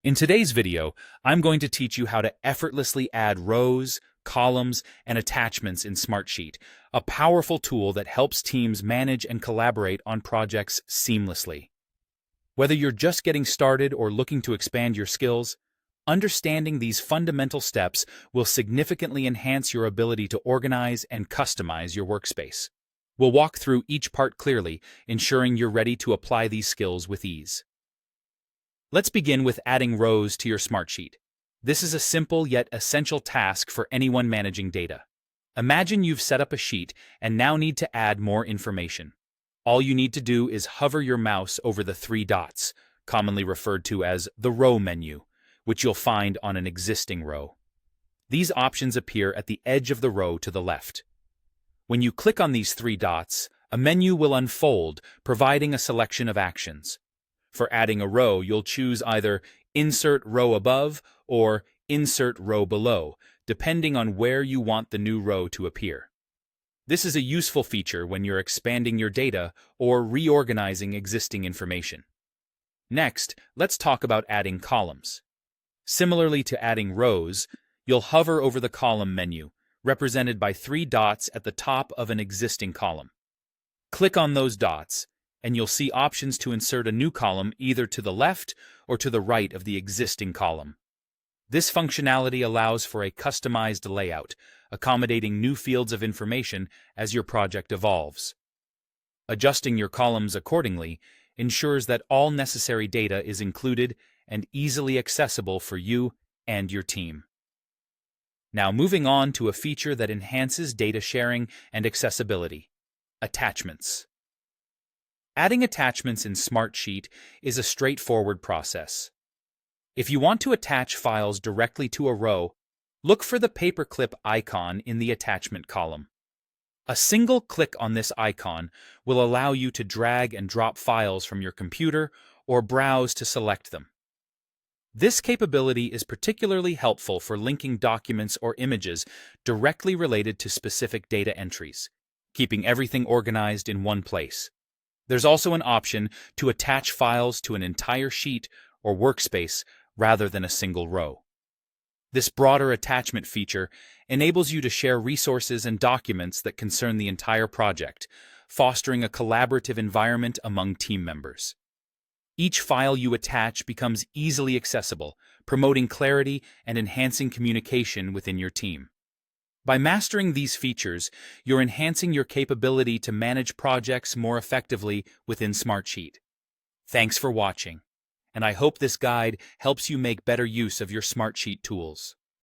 In today's video, I'm going to teach you how to effortlessly add rows, columns, and attachments in Smartsheet, a powerful tool that helps teams manage and collaborate on projects seamlessly. Whether you're just getting started or looking to expand your skills, understanding these fundamental steps will significantly enhance your ability to organize and customize your workspace. We'll walk through each part clearly, ensuring you're ready to apply these skills with ease. Let's begin with adding rows to your Smartsheet. This is a simple yet essential task for anyone managing data. Imagine you've set up a sheet and now need to add more information. All you need to do is hover your mouse over the three dots, commonly referred to as the row menu, which you'll find on an existing row. These options appear at the edge of the row to the left. When you click on these three dots, a menu will unfold, providing a selection of actions. For adding a row, you'll choose either Insert Row Above or Insert Row Below, depending on where you want the new row to appear. This is a useful feature when you're expanding your data or reorganizing existing information. Next, let's talk about adding columns. Similarly to adding rows, you'll hover over the column menu, represented by three dots at the top of an existing column. Click on those dots, and you'll see options to insert a new column either to the left or to the right of the existing column. This functionality allows for a customized layout, accommodating new fields of information as your project evolves. Adjusting your columns accordingly ensures that all necessary data is included and easily accessible for you and your team. Now moving on to a feature that enhances data sharing and accessibility: attachments. Adding attachments in Smartsheet is a straightforward process. If you want to attach files directly to a row, look for the paperclip icon in the attachment column. A single click on this icon will allow you to drag and drop files from your computer or browse to select them. This capability is particularly helpful for linking documents or images directly related to specific data entries, keeping everything organized in one place. There's also an option to attach files to an entire sheet or workspace rather than a single row. This broader attachment feature enables you to share resources and documents that concern the entire project, fostering a collaborative environment among team members. Each file you attach becomes easily accessible, promoting clarity and enhancing communication within your team. By mastering these features, you're enhancing your capability to manage projects more effectively within Smartsheet. Thanks for watching, and I hope this guide helps you make better use of your Smartsheet tools.